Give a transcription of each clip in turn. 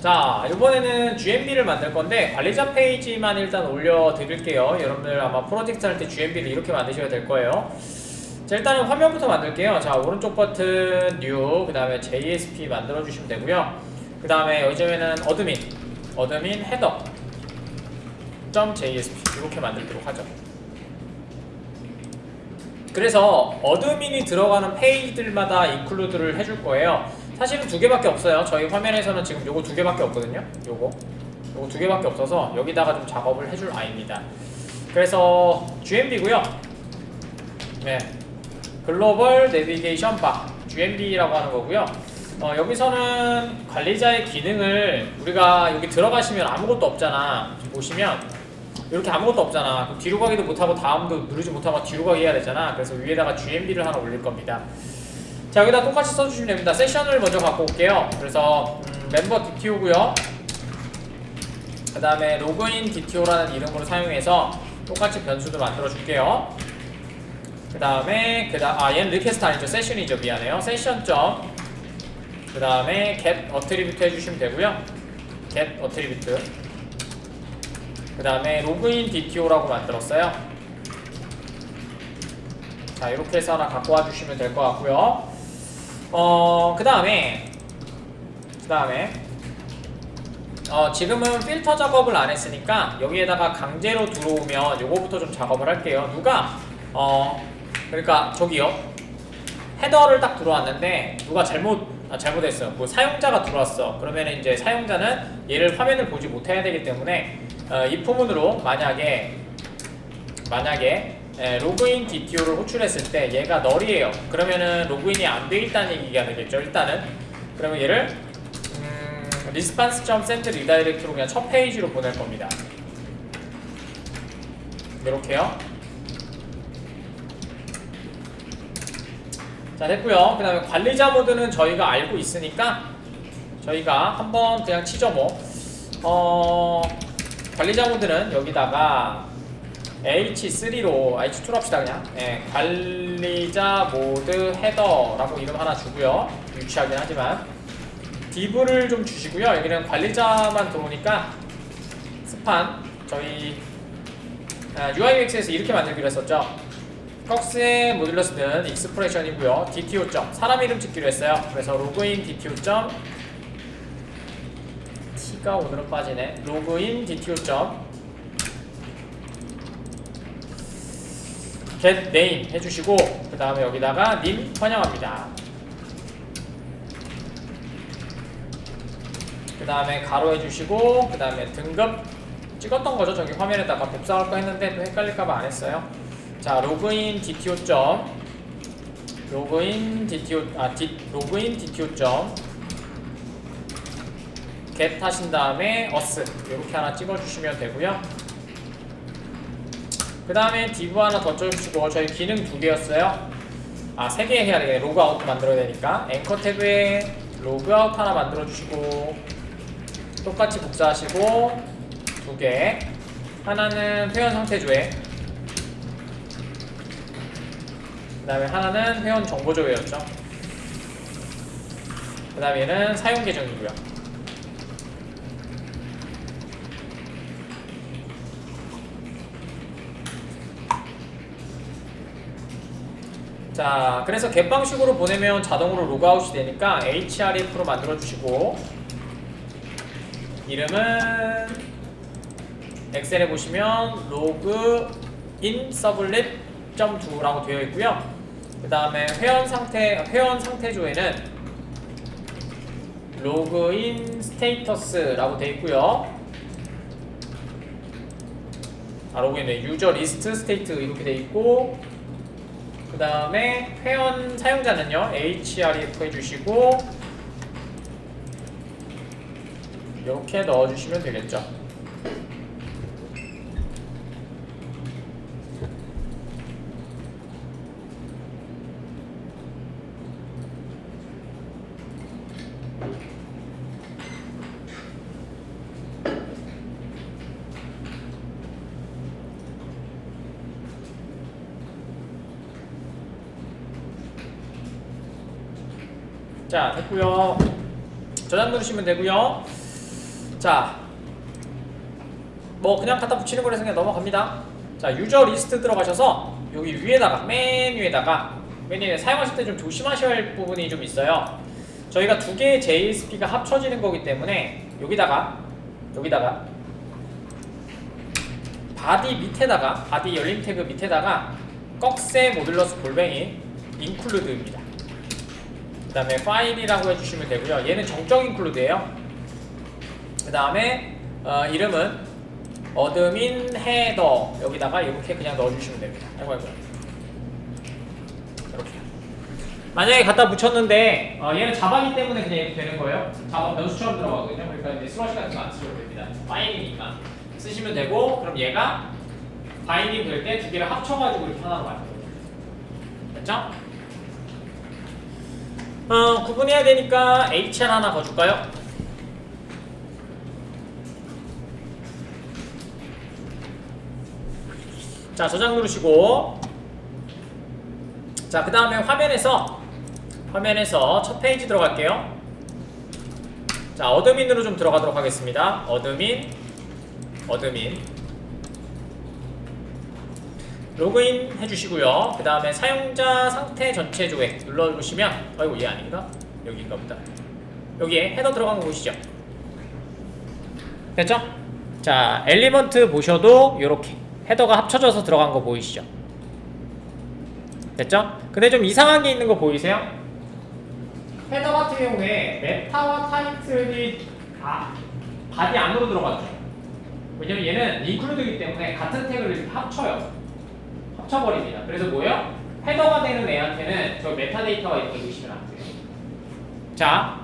자, 이번에는 GMB를 만들 건데 관리자 페이지만 일단 올려드릴게요. 여러분들 아마 프로젝트 할 때 GMB를 이렇게 만드셔야 될 거예요. 자, 일단은 화면부터 만들게요. 자, 오른쪽 버튼 New, 그 다음에 JSP 만들어주시면 되고요. 그 다음에 요즘에는 어드민 헤더 .jsp 이렇게 만들도록 하죠. 그래서 어드민이 들어가는 페이지들마다 인클루드를 해줄 거예요. 사실은 두 개밖에 없어요. 저희 화면에서는 지금 요거 두 개밖에 없거든요. 요거 두 개밖에 없어서 여기다가 좀 작업을 해줄 아이입니다. 그래서 GMB고요. 네, 글로벌 내비게이션 바 GMB라고 하는 거고요. 여기서는 관리자의 기능을 우리가 여기 들어가시면 아무것도 없잖아. 보시면 이렇게 아무것도 없잖아. 그럼 뒤로 가기도 못하고 다음도 누르지 못하고 뒤로 가기 해야 되잖아. 그래서 위에다가 GMB를 하나 올릴 겁니다. 자, 여기다 똑같이 써주시면 됩니다. 세션을 먼저 갖고 올게요. 그래서 멤버 DTO고요. 그 다음에 로그인 DTO라는 이름으로 사용해서 똑같이 변수도 만들어 줄게요. 그 다음에 얘는 리퀘스트 아니죠. 세션이죠. 미안해요. 세션 점 그 다음에 get attribute 해주시면 되고요. get attribute 그 다음에 로그인 DTO라고 만들었어요. 자, 이렇게 해서 하나 갖고 와주시면 될 것 같고요. 그 다음에 지금은 필터 작업을 안 했으니까 여기에다가 강제로 들어오면 요거부터 좀 작업을 할게요. 그러니까 저기요, 헤더를 딱 들어왔는데 누가 잘못했어요. 뭐 사용자가 들어왔어. 그러면 이제 사용자는 얘를 화면을 보지 못해야 되기 때문에 이 부분으로 만약에 로그인 DTO를 호출했을 때 얘가 널이에요. 그러면은 로그인이 안 돼 있다는 얘기가 되겠죠. 일단은 그러면 얘를 response.send redirect로 그냥 첫 페이지로 보낼 겁니다. 이렇게요. 자, 됐고요. 그 다음에 관리자 모드는 저희가 알고 있으니까 저희가 한번 그냥 치죠 뭐. 관리자 모드는 여기다가 H3로 H2로 합시다. 그냥 관리자 모드 헤더라고 이름 하나 주고요. 유치하긴 하지만 div를 좀 주시고요. 여기는 관리자만 들어오니까 스판 저희 UI UX에서 이렇게 만들기로 했었죠. 꺽스의 모듈러스는 익스프레션이고요. DTO 점 사람 이름 찍기로 했어요. 그래서 로그인 DTO 점 T가 오늘은 빠지네. 로그인 DTO 점 get name 해주시고 그 다음에 여기다가 님 환영합니다. 그 다음에 가로 해주시고 그 다음에 등급 찍었던 거죠. 저기 화면에다가 복사할 거 했는데 또 헷갈릴까봐 안 했어요. 자, 로그인 DTO 점 로그인 DTO 점 get 하신 다음에 us 이렇게 하나 찍어주시면 되고요. 그 다음에 div 하나 더 써주시고 저희 기능 두 개였어요. 세 개 해야 되겠네. 로그아웃 만들어야 되니까 앵커 태그에 로그아웃 하나 만들어주시고 똑같이 복사하시고 두 개. 하나는 회원 상태 조회 그 다음에 하나는 회원 정보 조회였죠. 그 다음에 얘는 사용 계정이고요. 자, 그래서 get 방식으로 보내면 자동으로 로그아웃이 되니까 href로 만들어주시고 이름은 엑셀에 보시면 로그인 서블릿 .2라고 되어 있고요. 그 다음에 회원 상태 조회는 로그인 스테이터스라고 되어 있고요. 로그인은 유저 리스트 스테이트 이렇게 되어 있고 그 다음에 회원 사용자는요 href 해주시고 이렇게 넣어주시면 되겠죠. 자, 됐고요. 저장 누르시면 되고요. 자, 뭐 그냥 갖다 붙이는 거라서 그냥 넘어갑니다. 자, 유저 리스트 들어가셔서 여기 위에다가 맨 위에다가 사용하실 때 좀 조심하셔야 할 부분이 좀 있어요. 저희가 두 개의 JSP가 합쳐지는 거기 때문에 여기다가 바디 밑에다가 바디 열림 태그 밑에다가 꺽쇠 모듈러스 골뱅이 인클루드입니다. 그 다음에 파일이라고 해주시면 되고요. 얘는 정적 인클루드예요. 그 다음에 이름은 어드민 헤더 여기다가 이렇게 그냥 넣어주시면 됩니다. 아이고 이렇게. 만약에 갖다 붙였는데 얘는 자바기 때문에 그냥 이렇게 되는 거예요. 자바 변수처럼 들어가거든요. 그러니까 이제 슬러시 같은 거 안 쓰셔도 됩니다. 파일이니까 쓰시면 되고, 그럼 얘가 바인딩 될 때 두 개를 합쳐가지고 이렇게 하나로 만들어요. 됐죠? 구분해야 되니까 HR 하나 더 줄까요? 자, 저장 누르시고, 자, 그 다음에 화면에서 첫 페이지 들어갈게요. 자, 어드민으로 좀 들어가도록 하겠습니다. 어드민 로그인 해주시고요. 그 다음에 사용자 상태 전체 조회 눌러보시면, 아이고 얘 아닌가? 여기인가 보다. 여기에 헤더 들어간 거 보이시죠? 됐죠? 자, 엘리먼트 보셔도 이렇게 헤더가 합쳐져서 들어간 거 보이시죠? 됐죠? 근데 좀 이상한 게 있는 거 보이세요? 헤더 같은 경우에 메타와 타이틀이 바디 안으로 들어가죠. 왜냐면 얘는 인클루드이기 때문에 같은 태그를 이렇게 합쳐버립니다. 그래서 뭐예요? 헤더가 되는 애한테는 저 메타데이터가 있는 거 보시면 안 돼요. 자,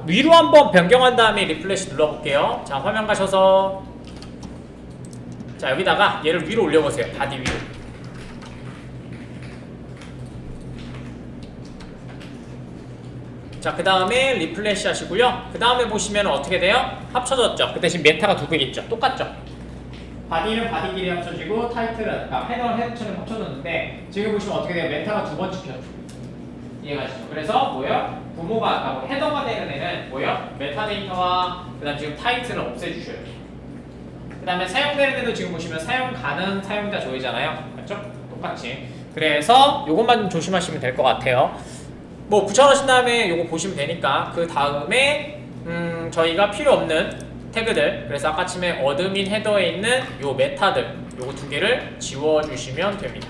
위로 한번 변경한 다음에 리플래시 눌러볼게요. 자, 화면 가셔서 자, 여기다가 얘를 위로 올려보세요. 바디 위로. 자, 그 다음에 리플래시 하시고요. 그 다음에 보시면 어떻게 돼요? 합쳐졌죠? 그 대신 메타가 두 개겠죠? 똑같죠? 바디는 바디끼리 합쳐지고 타이틀은 헤더는 헤더처럼 합쳐졌는데 지금 보시면 어떻게 돼요? 메타가 두 번 찍혔죠? 이해가시죠? 그래서 뭐예요? 부모가 헤더가 되는 애는 뭐예요? 메타데이터와 그 다음 지금 타이틀을 없애주셔야 돼요. 그 다음에 사용되는 애도 지금 보시면 사용 가능 사용자 조회잖아요. 맞죠? 똑같이. 그래서 요것만 좀 조심하시면 될 것 같아요. 뭐 붙여놓으신 다음에 요거 보시면 되니까 그 다음에 저희가 필요 없는 태그들, 그래서 아까쯤에 어드민 헤더에 있는 요 메타들 요거 두 개를 지워주시면 됩니다.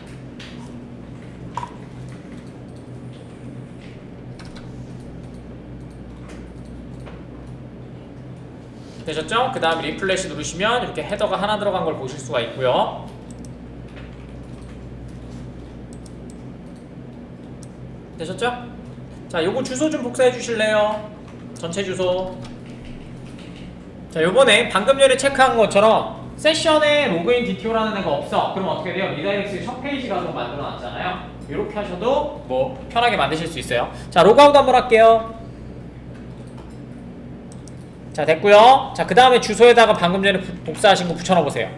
되셨죠? 그 다음에 리플래시 누르시면 이렇게 헤더가 하나 들어간 걸 보실 수가 있고요. 되셨죠? 자, 요거 주소 좀 복사해 주실래요? 전체 주소. 자, 요번에 방금 전에 체크한 것처럼 세션에 로그인 DTO라는 애가 없어. 그럼 어떻게 돼요? 리다이렉스 첫 페이지 가서 만들어 놨잖아요. 이렇게 하셔도 뭐 편하게 만드실 수 있어요. 자, 로그아웃 한번 할게요. 자, 됐고요. 자, 그 다음에 주소에다가 방금 전에 복사하신 거 붙여넣어 보세요.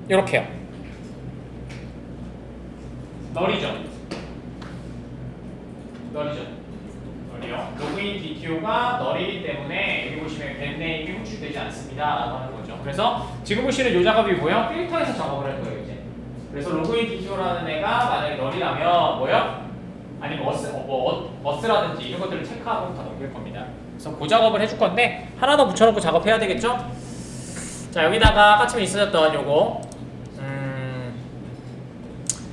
요렇게요. 널이죠. 널이요. 로그인 DTO가 널이기 때문에 여기 보시면 밴네임이 호출되지 않습니다 라고 하는 거죠. 그래서 지금 보시는 이 작업이 뭐예요? 필터에서 작업을 할 거예요 이제. 그래서 로그인 DTO라는 애가 만약에 널이라면 뭐예요? 아니면 어스라든지 이런 것들을 체크하고 다 넘길 겁니다. 그래서 그 작업을 해줄 건데 하나 더 붙여놓고 작업해야 되겠죠? 자, 여기다가 아까쯤에 있었던 요거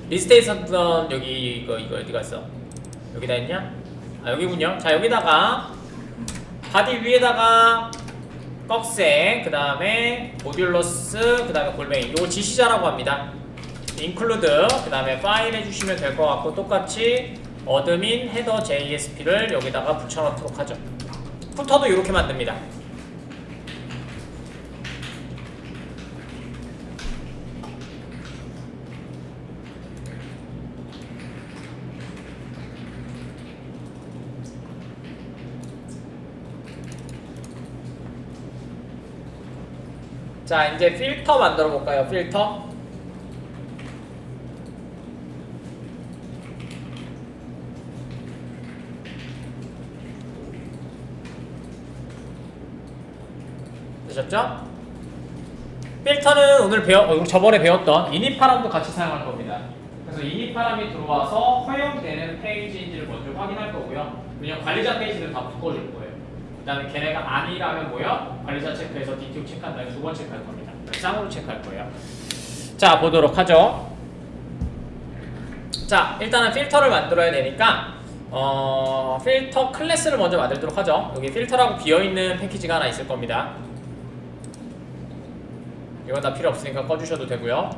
리스트에 있었던 여기 이거 어디 갔어? 여기다 있냐? 아, 여기군요. 자, 여기다가 바디 위에다가 꺽쇠, 그 다음에 모듈러스, 그 다음에 골뱅이 요거 지시자라고 합니다. include, 그 다음에 파일 해주시면 될 것 같고 똑같이 어드민 헤더 JSP를 여기다가 붙여넣도록 하죠. 푸터도 이렇게 만듭니다. 자, 이제 필터 만들어 볼까요? 필터. 되셨죠? 필터는 오늘 저번에 배웠던 이닛파람도 같이 사용할 겁니다. 그래서 이닛파람이 들어와서 허용되는 페이지인지를 먼저 확인할 거고요. 왜냐면 관리자 페이지를 다 묶어줄 거예요. 그 다음에 걔네가 아니라면 뭐요? 관리자 체크해서 DTO 체크한 다음에 두 번 체크할 겁니다. 쌍으로 체크할 거예요. 자, 보도록 하죠. 자, 일단은 필터를 만들어야 되니까 필터 클래스를 먼저 만들도록 하죠. 여기 필터라고 비어있는 패키지가 하나 있을 겁니다. 이건 다 필요 없으니까 꺼주셔도 되고요.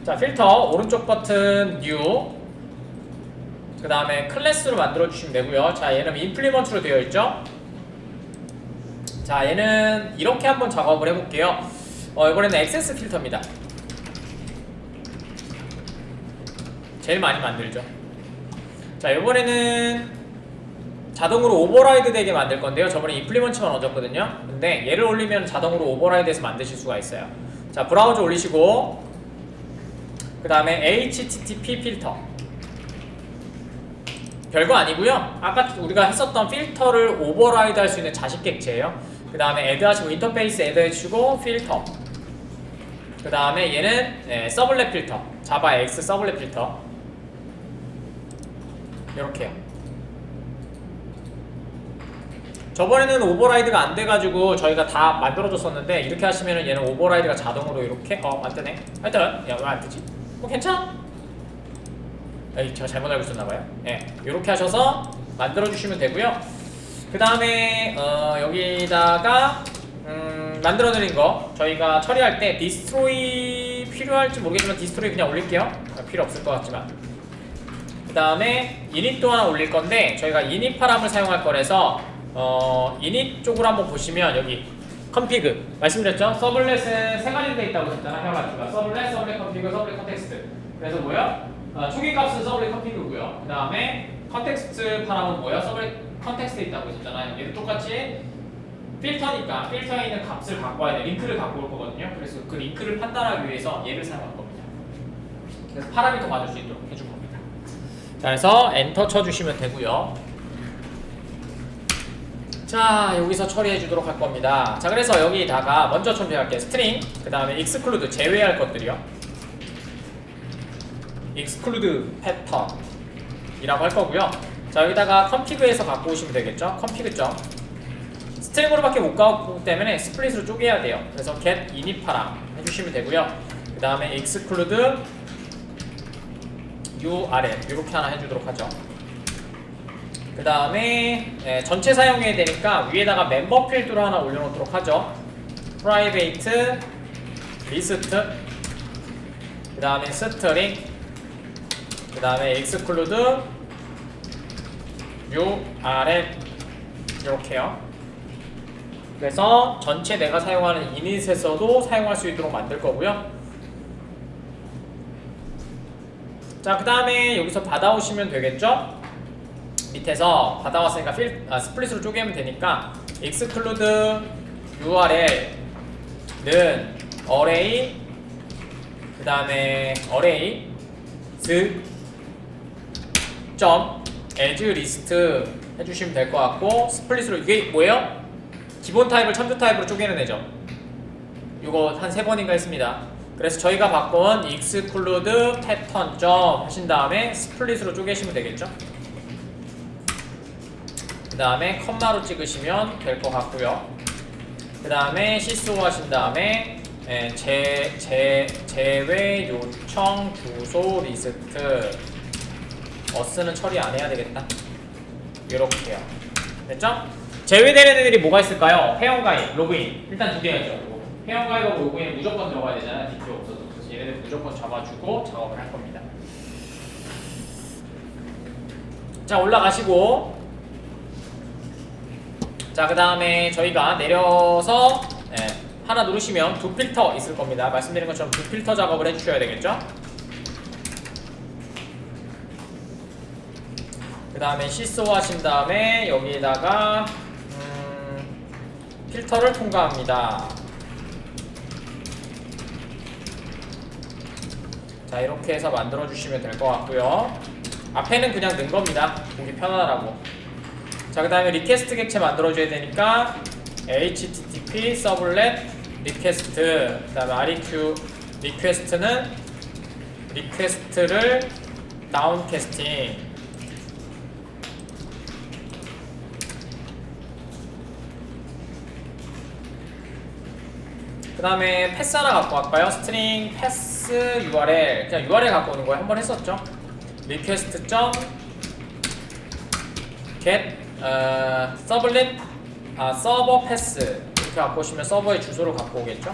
자, 필터 오른쪽 버튼 뉴, 그 다음에 클래스로 만들어 주시면 되고요. 자, 얘는 임플리먼트로 되어 있죠. 자, 얘는 이렇게 한번 작업을 해볼게요. 이번에는 액세스 필터입니다. 제일 많이 만들죠. 자, 이번에는 자동으로 오버라이드 되게 만들 건데요. 저번에 임플리먼트만 얹었거든요. 근데 얘를 올리면 자동으로 오버라이드해서 만드실 수가 있어요. 자, 브라우저 올리시고 그 다음에 HTTP 필터, 별거 아니고요. 아까 우리가 했었던 필터를 오버라이드 할 수 있는 자식 객체예요. 그 다음에 애드 하시고 인터페이스 애드 해주시고 필터, 그 다음에 얘는 서블렛 필터, 자바 X 서블렛 필터, 이렇게요. 저번에는 오버라이드가 안 돼가지고 저희가 다 만들어줬었는데, 이렇게 하시면은 얘는 오버라이드가 자동으로 이렇게 안 되네. 하여튼 야, 왜 안 되지? 뭐 괜찮아? 에이, 제가 잘못 알고 있었나봐요. 예, 이렇게 하셔서 만들어주시면 되고요. 그 다음에 여기다가 만들어드린 거 저희가 처리할 때 디스트로이 필요할지 모르겠지만 디스트로이 그냥 올릴게요. 필요 없을 것 같지만. 그 다음에 이닛도 하나 올릴 건데, 저희가 이닛 파람을 사용할 거라서 이닛 쪽으로 한번 보시면 여기 컨피그 말씀드렸죠? 서블렛은 세 가지로 되어 있다고 했잖아. 헤어가지가 서블렛, 서블렛 컨피그, 서블렛 컨텍스트. 그래서 뭐야? 초기 값은 서블렛 컨피그고요. 그 다음에 컨텍스트 파람은 뭐야? 서블렛 컨텍스트에 있다고 했잖아요. 얘도 똑같이 필터니까 필터에 있는 값을 갖고 와야 돼. 링크를 갖고 올 거거든요. 그래서 그 링크를 판단하기 위해서 얘를 사용할 겁니다. 그래서 파람이 더 맞을 수 있도록 해줄 겁니다. 자, 그래서 엔터 쳐주시면 되고요. 자, 여기서 처리해 주도록 할 겁니다. 자, 그래서 여기다가 먼저 첨부할게요. 스트링, 그 다음에 exclude, 제외할 것들이요. exclude 패턴 이라고 할 거고요. 자, 여기다가 config에서 갖고 오시면 되겠죠. config 점 스트링으로밖에 못 가기 때문에 스플릿으로 쪼개야 돼요. 그래서 get init 파람 해주시면 되고요. 그 다음에 exclude url 이렇게 하나 해주도록 하죠. 그 다음에 전체 사용해야 되니까 위에다가 멤버 필드로 하나 올려놓도록 하죠. private list, 그 다음에 string, 그 다음에 exclude url 이렇게요. 그래서 전체 내가 사용하는 이닛에서도 사용할 수 있도록 만들 거고요. 자, 그 다음에 여기서 받아오시면 되겠죠? 밑에서 받아왔으니까 스플릿으로 쪼개면 되니까 exclude url는 array, 그 다음에 array 점 as list 해주시면 될 것 같고, 스플릿으로 이게 뭐예요? 기본 타입을 참조 타입으로 쪼개는 애죠. 이거 한 3번인가 했습니다. 그래서 저희가 바꾼 exclude 패턴 점 하신 다음에 스플릿으로 쪼개시면 되겠죠. 그 다음에 컴마로 찍으시면 될 것 같고요. 그 다음에 sys 하신 다음에 제외 요청 주소 리스트, 어스는 처리 안 해야 되겠다. 이렇게요. 됐죠? 제외되는 애들이 뭐가 있을까요? 회원가입, 로그인. 일단 두 개였죠. 회원가입하고 로그인은 무조건 들어가야 되잖아요. DTO 없어도. 그래서 얘네들 무조건 잡아주고 작업을 할 겁니다. 자, 올라가시고, 자, 그 다음에 저희가 내려서 하나 누르시면 두 필터 있을 겁니다. 말씀드린 것처럼 두 필터 작업을 해주셔야 되겠죠? 그 다음에 sys 하신 다음에 여기에다가 필터를 통과합니다. 자, 이렇게 해서 만들어 주시면 될 것 같고요. 앞에는 그냥 넣은 겁니다. 보기 편하라고. 자, 그 다음에 리퀘스트 객체 만들어 줘야 되니까 http 서블렛 리퀘스트 그다음에 req 리퀘스트는 리퀘스트를 다운캐스팅 그 다음에 패스 하나 갖고 갈까요? 스트링 패스 URL 그냥 URL 갖고 오는 거예요. 한번 했었죠. request get 서블릿 서버 패스 이렇게 갖고 오시면 서버의 주소를 갖고 오겠죠.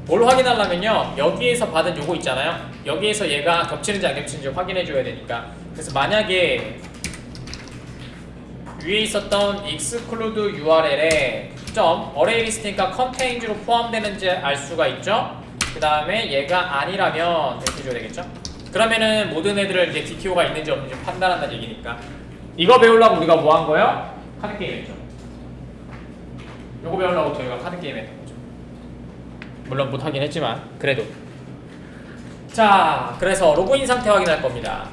뭘 확인하려면요 여기에서 받은 요거 있잖아요. 여기에서 얘가 겹치는지 안 겹치는지 확인해 줘야 되니까. 그래서 만약에 위에 있었던 exclude URL에 점 array list니까 contains로 포함되는지 알 수가 있죠. 그 다음에 얘가 아니라면 이렇게 줘야 되겠죠. 그러면은 모든 애들을 이제 DTO가 있는지 없는지 판단한다는 얘기니까. 이거 배우려고 우리가 뭐 한 거예요? 카드 게임 했죠. 이거 배우려고 저희가 카드 게임 했던 거죠. 물론 못하긴 했지만 그래도. 자, 그래서 로그인 상태 확인할 겁니다.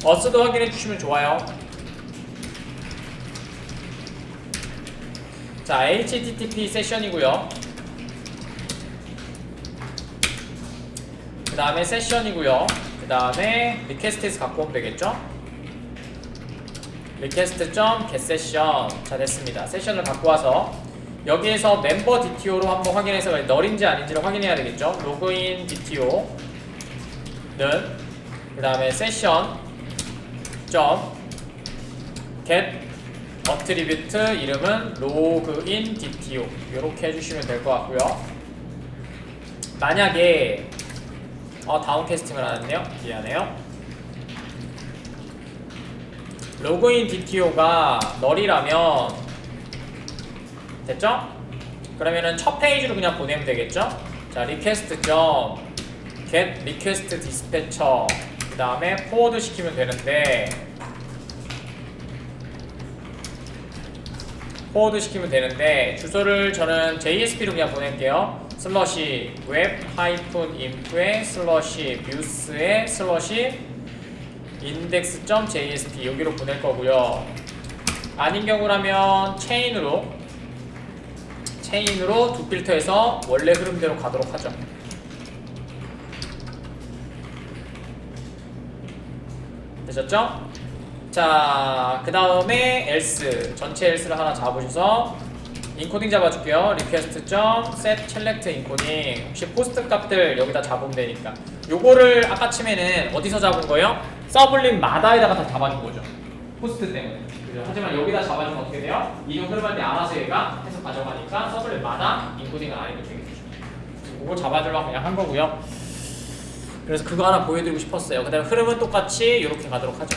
어스도 확인해 주시면 좋아요. 자, http 세션이고요. 그 다음에 세션이고요. 그 다음에 리퀘스트에서 갖고 오면 되겠죠? request.getSession. 자, 됐습니다. 세션을 갖고 와서 여기에서 멤버 DTO로 한번 확인해서 널인지 아닌지를 확인해야 되겠죠? 로그인 DTO는 그 다음에 session. get 어트리뷰트 이름은 로그인 DTO 이렇게 해주시면 될 것 같고요. 만약에 다운캐스팅을 안 했네요. 미안해요. 로그인 DTO가 널이라면 됐죠? 그러면은 첫 페이지로 그냥 보내면 되겠죠? 자, request.get request dispatcher 그 다음에 포워드 시키면 되는데 주소를 저는 JSP로 그냥 보낼게요. 슬러시 웹 하이픈 인프에 슬러시 뷰스에 슬러시 index.jsp 여기로 보낼 거고요. 아닌 경우라면 체인으로 두 필터에서 원래 흐름대로 가도록 하죠. 되셨죠? 자, 그 다음에 else 전체 else를 하나 잡으셔서 인코딩 잡아줄게요. request.set select encoding 혹시 포스트 값들 여기다 잡으면 되니까. 요거를 아까 치면은 어디서 잡은 거예요? 서블릿 마다에다가 다 잡아준 거죠. 포스트 때문에. 그죠? 하지만 여기다 잡아주면 어떻게 돼요? 이동 흐름할 때 알아서 얘가 해서 가져가니까 서블릿 마다 인코딩을 안 해도 되겠죠. 그거 잡아주려고 그냥 한 거고요. 그래서 그거 하나 보여드리고 싶었어요. 그 다음에 흐름은 똑같이 이렇게 가도록 하죠.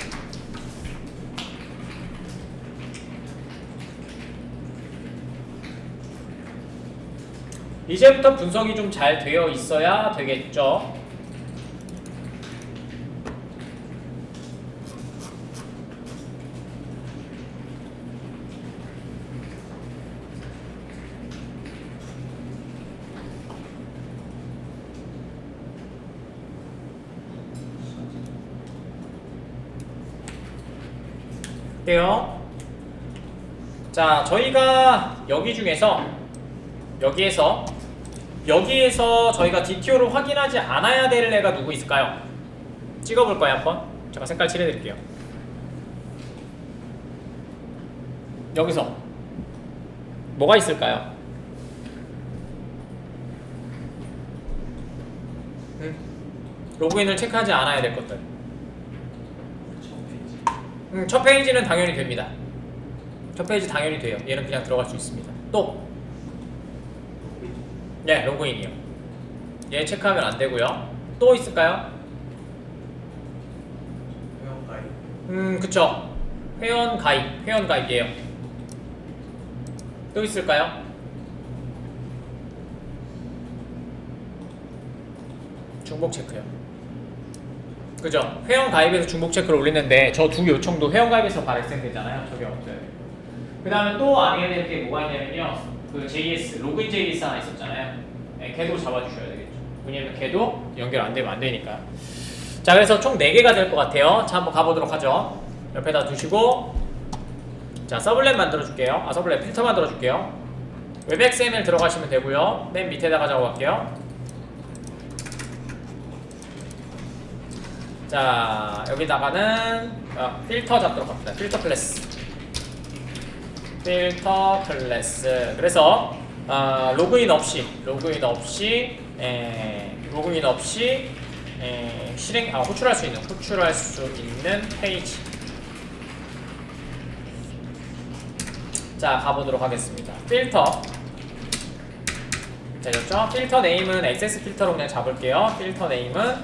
이제부터 분석이 좀 잘 되어 있어야 되겠죠. 어때요? 자, 저희가 여기에서 저희가 DTO를 확인하지 않아야 될 애가 누구 있을까요? 찍어볼까요 한번? 제가 색깔 칠해드릴게요. 여기서 뭐가 있을까요? 로그인을 체크하지 않아야 될 것들. 첫 페이지는 당연히 됩니다. 첫 페이지 당연히 돼요. 얘는 그냥 들어갈 수 있습니다. 또 네, 로그인이요. 얘 체크하면 안 되고요. 또 있을까요? 회원가입. 그쵸. 회원가입이에요. 또 있을까요? 중복 체크요. 그죠? 회원가입에서 중복 체크를 올리는데 저 두 요청도 회원가입에서 발생되잖아요. 저게 없어요. 그 다음에 또 안 해야 될 게 뭐가 있냐면요. 그 JS, 로그인 JS 하나 있었잖아요. 네, 걔도 잡아주셔야 되겠죠. 왜냐면 걔도 연결 안 되면 안 되니까. 자, 그래서 총 4개가 될 것 같아요. 자, 한번 가보도록 하죠. 옆에다 두시고, 자 서블렛 만들어줄게요. 서블렛 필터 만들어줄게요. 웹XML 들어가시면 되고요. 맨 밑에다가 작업할게요. 자 여기다가는 필터 잡도록 합니다. 필터 클래스. 그래서 로그인 없이 호출할 수 있는 페이지. 자 가보도록 하겠습니다. 필터. 자 였죠? 필터 네임은 액세스 필터로 그냥 잡을게요. 필터 네임은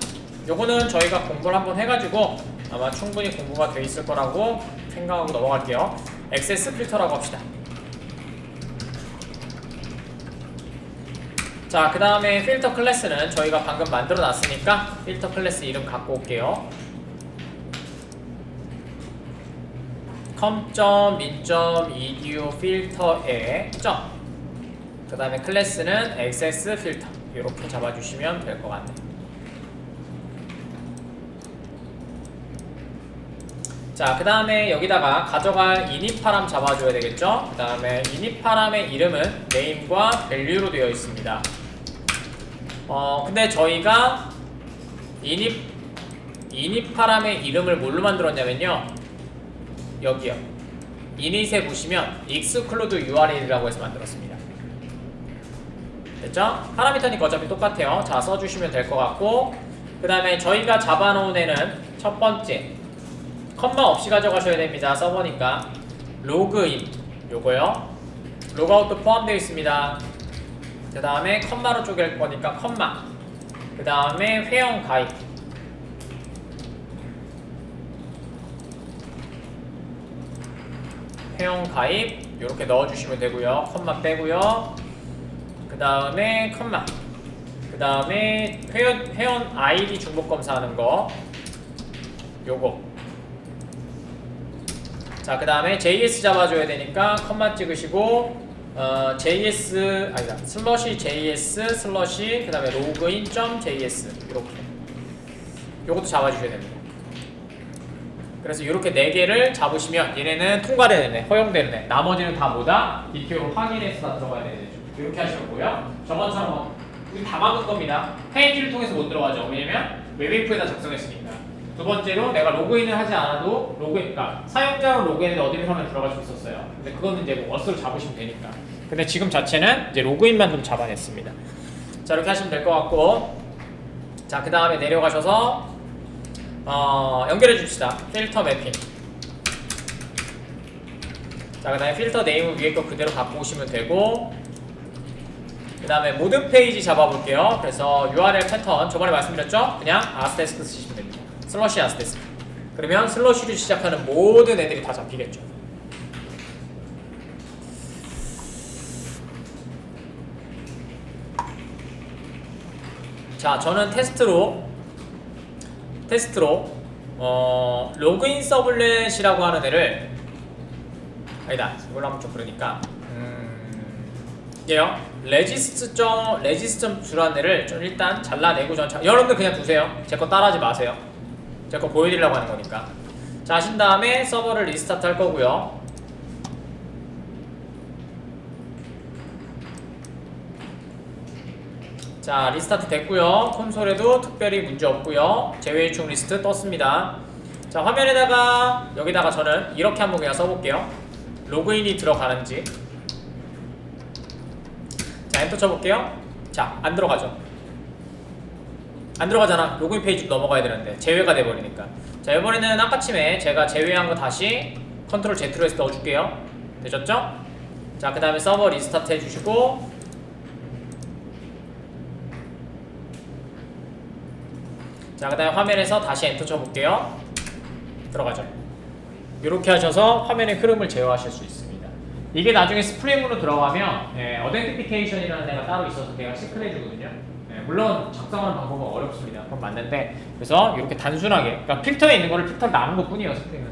요거는 저희가 공부를 한번 해가지고 아마 충분히 공부가 돼 있을 거라고 생각하고 넘어갈게요. 액세스 필터라고 합시다. 자, 그 다음에 필터 클래스는 저희가 방금 만들어 놨으니까 필터 클래스 이름 갖고 올게요. com.min.edu 필터에 그 다음에 클래스는 액세스 필터 이렇게 잡아주시면 될 것 같네요. 자, 그 다음에 여기다가 가져갈 init파람 잡아줘야 되겠죠? 그 다음에 init파람의 이름은 name과 value로 되어 있습니다. 근데 저희가 init파람의 이름을 뭘로 만들었냐면요. 여기요. init에 보시면 exclude url이라고 해서 만들었습니다. 됐죠? 파라미터니까 어차피 똑같아요. 자, 써주시면 될 것 같고, 그 다음에 저희가 잡아놓은 애는 첫 번째 컴마 없이 가져가셔야 됩니다. 서버니까 로그인 요거요. 로그아웃도 포함되어 있습니다. 그 다음에 컴마로 쪼갤 거니까 컴마. 그 다음에 회원 가입. 회원 가입 요렇게 넣어주시면 되고요. 컴마 빼고요. 그 다음에 컴마. 그 다음에 회원 아이디 중복 검사하는 거 요거. 자, 그 다음에 JS 잡아줘야 되니까 컴마 찍으시고 JS 아니다 슬러시 JS 슬러시 그 다음에 login.js 이렇게 요것도 잡아주셔야 됩니다. 그래서 이렇게 4개를 잡으시면 얘네는 통과되는 애, 허용되는 애, 나머지는 다 뭐다? 디테일로 확인해서 다 들어가야 되는 애죠. 이렇게 하시면 되고요. 저번처럼 우리 다 막은 겁니다. 페이지를 통해서 못 들어가죠. 왜냐면 웹에이프에다 작성했으니까. 두 번째로 내가 로그인을 하지 않아도 그러니까 사용자로 로그인해도 어디서나 들어갈 수 있었어요. 근데 그거는 이제 워스로 잡으시면 되니까. 근데 지금 자체는 이제 로그인만 좀 잡아냈습니다. 자, 이렇게 하시면 될 것 같고, 자, 그 다음에 내려가셔서 연결해 줍시다. 필터 매핑. 자, 그 다음에 필터 네임은 위에 거 그대로 갖고 오시면 되고, 그 다음에 모든 페이지 잡아볼게요. 그래서 URL 패턴 저번에 말씀드렸죠? 그냥 아스테스크 쓰시면 됩니다. 슬러시 아스테스크. 그러면 슬러시로 시작하는 모든 애들이 다 잡히겠죠. 자, 저는 테스트로 로그인 서블렛이라고 하는 애를 아니다 이걸로 하면 좀 그러니까 얘요 레지스트 주라는 애를 좀 일단 잘라내고 여러분들 그냥 두세요. 제 거 따라하지 마세요. 제 거 보여드리려고 하는 거니까. 자, 하신 다음에 서버를 리스타트 할 거고요. 자, 리스타트 됐고요. 콘솔에도 특별히 문제 없고요. 제외유충 리스트 떴습니다. 자, 화면에다가 여기다가 저는 이렇게 한번 그냥 써볼게요. 로그인이 들어가는지. 자, 엔터 쳐볼게요. 자, 안 들어가죠. 안 들어가잖아. 로그인 페이지로 넘어가야 되는데 제외가 돼버리니까. 자, 이번에는 아까침에 제가 제외한 거 다시 컨트롤 Z로 해서 넣어줄게요. 되셨죠? 자, 그 다음에 서버 리스타트 해주시고, 자, 그 다음에 화면에서 다시 엔터 쳐볼게요. 들어가죠. 이렇게 하셔서 화면의 흐름을 제어하실 수 있습니다. 이게 나중에 스프링으로 들어가면 어덴티피케이션이라는 애가 따로 있어서 내가 체크를 해주거든요. 물론 작성하는 방법은 어렵습니다. 그건 맞는데, 그래서 이렇게 단순하게, 그러니까 필터에 있는 거를 필터를 나눈 것 뿐이에요, 스프링은.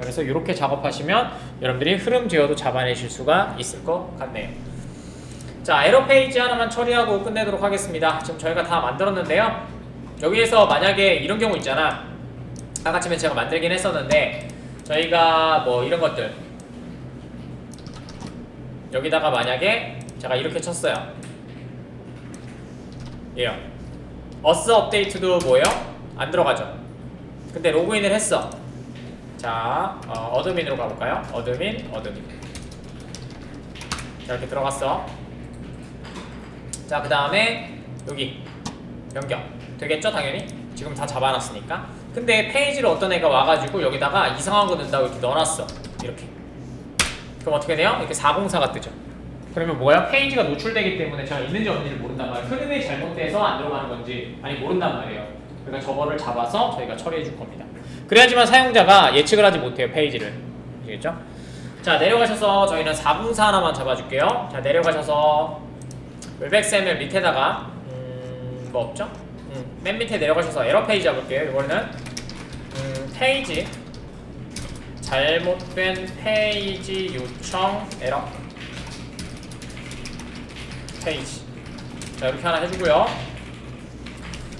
그래서 이렇게 작업하시면 여러분들이 흐름 제어도 잡아내실 수가 있을 것 같네요. 자, 에러 페이지 하나만 처리하고 끝내도록 하겠습니다. 지금 저희가 다 만들었는데요. 여기에서 만약에 이런 경우 있잖아. 아까쯤에 제가 만들긴 했었는데 저희가 뭐 이런 것들 여기다가 만약에 제가 이렇게 쳤어요. 예요. 어스 업데이트도 뭐예요? 안 들어가죠. 근데 로그인을 했어. 자, 어드민으로 가볼까요? 어드민. 자, 이렇게 들어갔어. 자, 그 다음에 여기 변경 되겠죠? 당연히 지금 다 잡아놨으니까. 근데 페이지를 어떤 애가 와가지고 여기다가 이상한 거 넣는다고 이렇게 넣어놨어. 이렇게. 그럼 어떻게 돼요? 이렇게 404가 뜨죠. 그러면 뭐야? 페이지가 노출되기 때문에 제가 있는지 없는지를 모른단 말이에요. 흐름이 잘못돼서 안 들어가는 건지 아니 모른단 말이에요. 그러니까 저거를 잡아서 저희가 처리해 줄 겁니다. 그래야지만 사용자가 예측을 하지 못해요. 페이지를. 아시겠죠? 자, 내려가셔서 저희는 404 하나만 잡아줄게요. 자, 내려가셔서 웹XML 밑에다가 뭐 없죠? 맨 밑에 내려가셔서 에러 페이지 잡을게요. 이거는 페이지 잘못된 페이지 요청 에러 페이지. 자, 이렇게 하나 해주고요.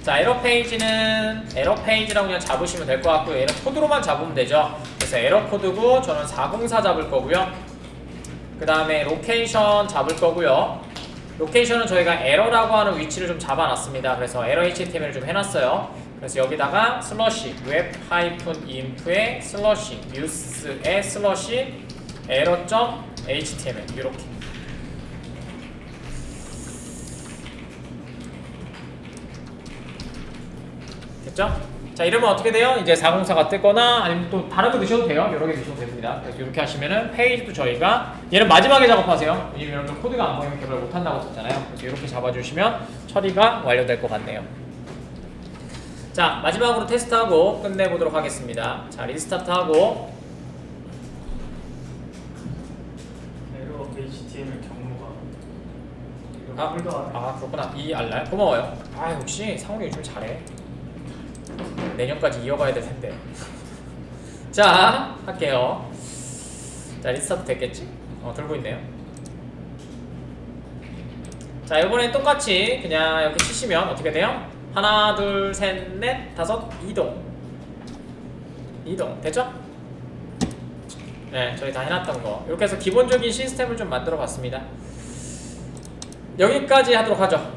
자, 에러 페이지는 에러 페이지라고 그냥 잡으시면 될 것 같고요. 에러 코드로만 잡으면 되죠. 그래서 에러 코드고 저는 404 잡을 거고요. 그 다음에 로케이션 잡을 거고요. 로케이션은 저희가 에러라고 하는 위치를 좀 잡아놨습니다. 그래서 에러 HTML을 좀 해놨어요. 그래서 여기다가 슬러시 web-inf에 슬러시 뉴스에 슬러시 에러.html 이렇게. 됐죠? 자, 이러면 어떻게 돼요? 이제 404가 뜨거나 아니면 또 다른 거 넣으셔도 돼요. 여러 개 넣으셔도 됩니다. 그래서 이렇게 하시면은 페이지도 저희가 얘는 마지막에 작업하세요. 왜냐면 여러분들 코드가 안 보이면 개발 못 한다고 했잖아요. 그래서 이렇게 잡아주시면 처리가 완료될 것 같네요. 자, 마지막으로 테스트하고 끝내보도록 하겠습니다. 자, 리스타트하고 에러 HTML 경로가 그렇구나. 이 알랄 고마워요. 아, 역시 상훈이 요즘 잘해. 내년까지 이어가야 될 텐데. 자, 할게요. 자, 리스타트 됐겠지? 들고 있네요. 자, 이번엔 똑같이 그냥 이렇게 치시면 어떻게 돼요? 하나, 둘, 셋, 넷, 다섯, 이동. 됐죠? 네, 저희 다 해놨던 거. 이렇게 해서 기본적인 시스템을 좀 만들어 봤습니다. 여기까지 하도록 하죠.